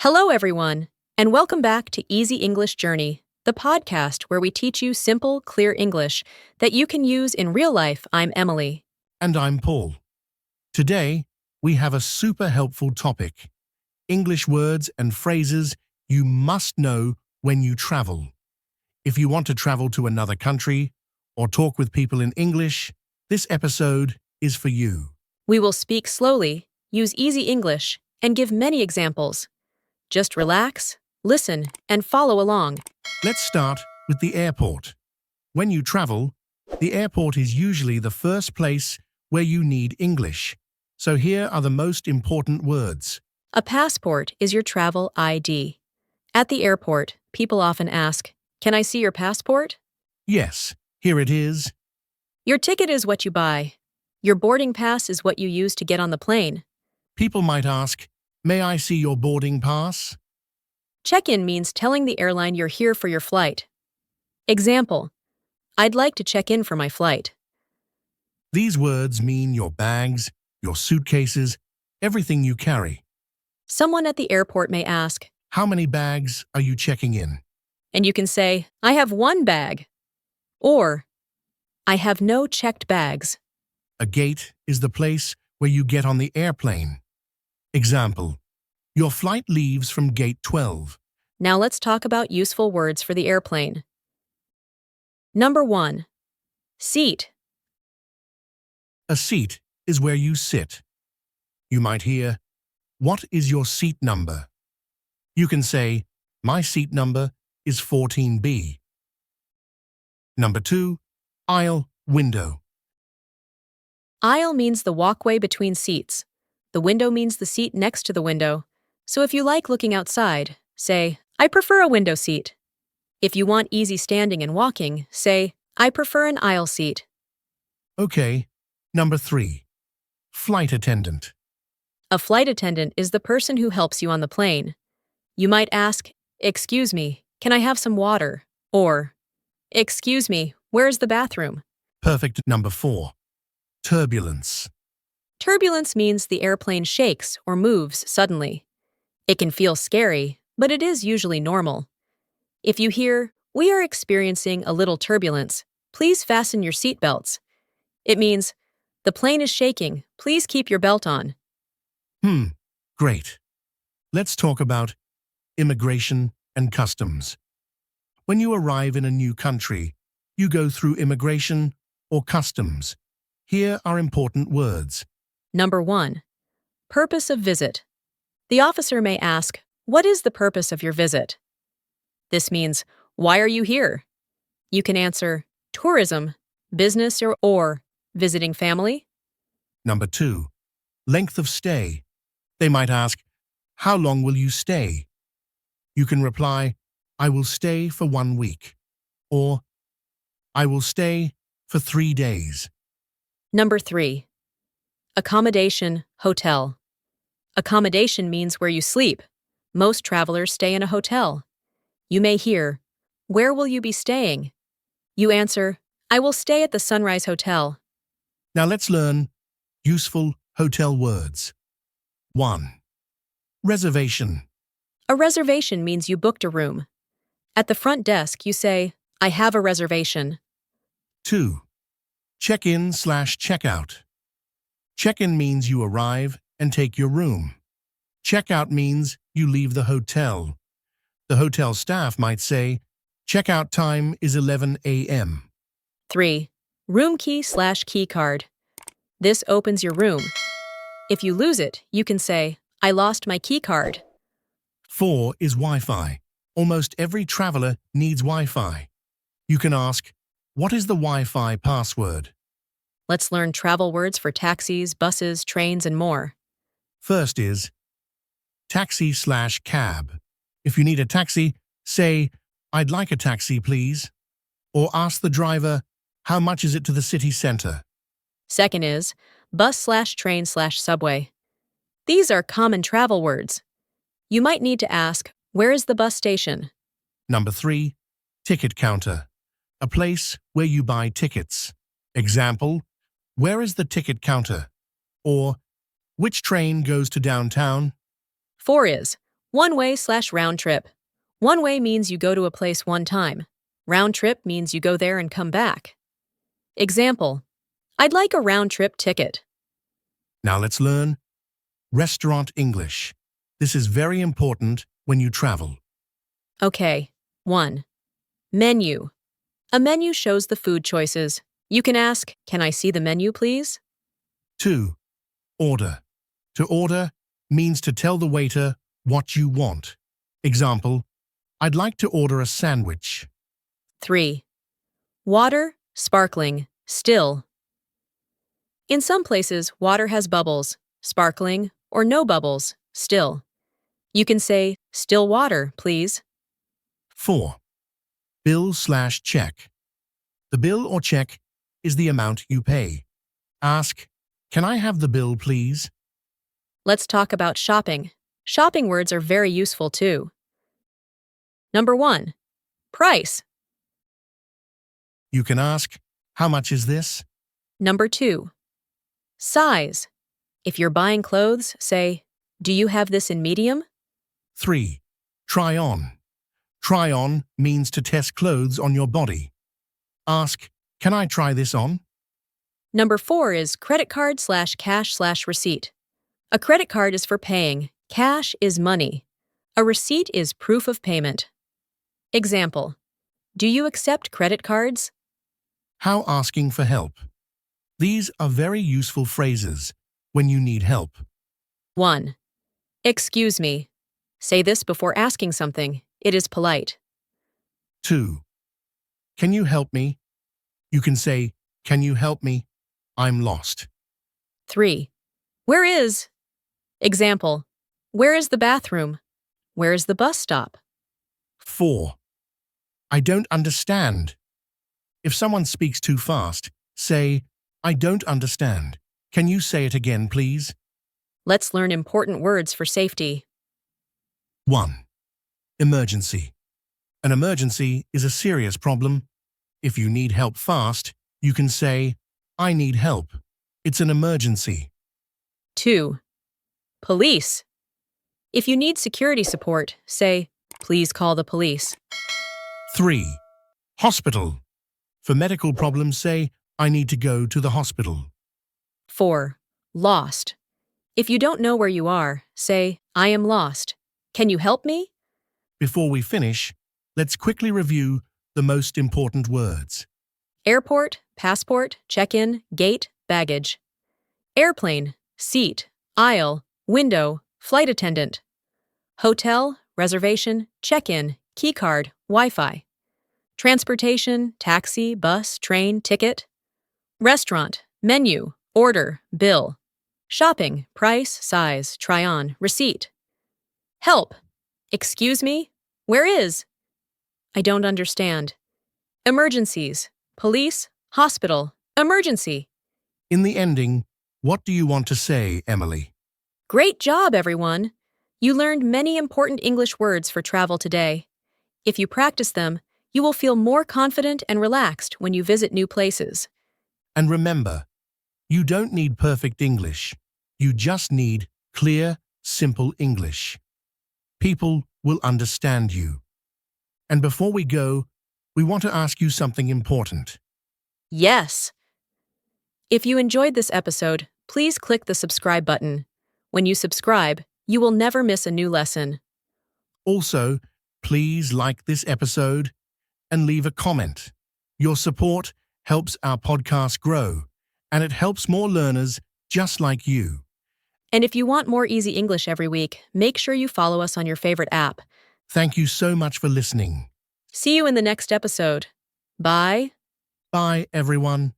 Hello, everyone, and welcome back to Easy English Journey, the podcast where we teach you simple, clear English that you can use in real life. I'm Emily. And I'm Paul. Today, we have a super helpful topic: English words and phrases you must know when you travel. If you want to travel to another country or talk with people in English, this episode is for you. We will speak slowly, use easy English, and give many examples. Just relax, listen, and follow along. Let's start with the airport. When you travel, the airport is usually the first place where you need English. So here are the most important words. A passport is your travel ID. At the airport, people often ask, "Can I see your passport?" Yes, here it is. Your ticket is what you buy. Your boarding pass is what you use to get on the plane. People might ask, "May I see your boarding pass?" Check-in means telling the airline you're here for your flight. Example, I'd like to check in for my flight. These words mean your bags, your suitcases, everything you carry. Someone at the airport may ask, How many bags are you checking in? and you can say, "I have one bag," or "I have no checked bags." A gate is the place where you get on the airplane. Example, your flight leaves from gate 12. Now let's talk about useful words for the airplane. Number 1. Seat. A seat is where you sit. You might hear, "What is your seat number?" You can say, "My seat number is 14B. Number 2, aisle, window. Aisle means the walkway between seats. The window means the seat next to the window. So if you like looking outside, say, "I prefer a window seat." If you want easy standing and walking, say, "I prefer an aisle seat." Okay, number 3, flight attendant. A flight attendant is the person who helps you on the plane. You might ask, "Excuse me, can I have some water?" Or, "Excuse me, where's the bathroom?" Perfect. Number 4, turbulence. Turbulence means the airplane shakes or moves suddenly. It can feel scary, but it is usually normal. If you hear, "We are experiencing a little turbulence, please fasten your seatbelts," it means, "The plane is shaking, please keep your belt on." Great. Let's talk about immigration and customs. When you arrive in a new country, you go through immigration or customs. Here are important words. Number 1. Purpose of visit. The officer may ask, "What is the purpose of your visit?" This means, "Why are you here?" You can answer, "Tourism, business, or visiting family." Number 2, length of stay. They might ask, "How long will you stay?" You can reply, "I will stay for 1 week," or "I will stay for 3 days." Number 3. Accommodation, hotel. Accommodation means where you sleep. Most travelers stay in a hotel. You may hear, "Where will you be staying?" You answer, "I will stay at the Sunrise Hotel." Now let's learn useful hotel words. 1, reservation. A reservation means you booked a room. At the front desk, you say, "I have a reservation." 2, check-in/checkout. Check-in means you arrive and take your room. Check-out means you leave the hotel. The hotel staff might say, "Checkout time is 11 a.m. 3. Room key/key card. This opens your room. If you lose it, you can say, "I lost my key card." 4 is Wi-Fi. Almost every traveler needs Wi-Fi. You can ask, "What is the Wi-Fi password?" Let's learn travel words for taxis, buses, trains, and more. First is taxi/cab. If you need a taxi, say, "I'd like a taxi, please." Or ask the driver, "How much is it to the city center?" Second is bus/train/subway. These are common travel words. You might need to ask, "Where is the bus station?" Number 3, ticket counter. A place where you buy tickets. Example, "Where is the ticket counter?" Or, "Which train goes to downtown?" 4 is One-way/round trip. One way means you go to a place one time. Round trip means you go there and come back. Example: I'd like a round-trip ticket. Now let's learn restaurant English. This is very important when you travel. Okay. 1. Menu. A menu shows the food choices. You can ask, "Can I see the menu, please?" 2. Order. To order means to tell the waiter what you want. Example: I'd like to order a sandwich. 3. Water, sparkling, still. In some places, water has bubbles, sparkling, or no bubbles, still. You can say, "Still water, please." 4. Bill/check. The bill or check is the amount you pay. Ask, "Can I have the bill, please?" Let's talk about shopping. Shopping words are very useful too. Number 1. Price. You can ask, "How much is this?" Number 2. Size. If you're buying clothes, say, "Do you have this in medium?" 3. Try on. Try on means to test clothes on your body. Ask, "Can I try this on?" Number 4 is credit card/cash/receipt. A credit card is for paying. Cash is money. A receipt is proof of payment. Example: Do you accept credit cards? How asking for help. These are very useful phrases when you need help. 1. Excuse me. Say this before asking something. It is polite. 2. Can you help me? You can say, "Can you help me? I'm lost." 3. Where is? Example: Where is the bathroom? Where is the bus stop? 4. I don't understand. If someone speaks too fast, say, "I don't understand. Can you say it again, please?" Let's learn important words for safety. 1. Emergency. An emergency is a serious problem. If you need help fast, you can say, "I need help. It's an emergency." 2. Police. If you need security support, say, "Please call the police." 3. Hospital. For medical problems, say, "I need to go to the hospital." 4. Lost. If you don't know where you are, say, "I am lost. Can you help me?" Before we finish, let's quickly review the most important words. Airport, passport, check-in, gate, baggage. Airplane, seat, aisle, window, flight attendant. Hotel, reservation, check-in, keycard, Wi-Fi. Transportation, taxi, bus, train, ticket. Restaurant, menu, order, bill. Shopping, price, size, try on, receipt. Help. Excuse me? Where is? I don't understand. Emergencies. Police, hospital, emergency. In the ending, what do you want to say, Emily? Great job, everyone! You learned many important English words for travel today. If you practice them, you will feel more confident and relaxed when you visit new places. And remember, you don't need perfect English. You just need clear, simple English. People will understand you. And before we go, we want to ask you something important. Yes! If you enjoyed this episode, please click the subscribe button. When you subscribe, you will never miss a new lesson. Also, please like this episode and leave a comment. Your support helps our podcast grow, and it helps more learners just like you. And if you want more easy English every week, make sure you follow us on your favorite app. Thank you so much for listening. See you in the next episode. Bye. Bye, everyone.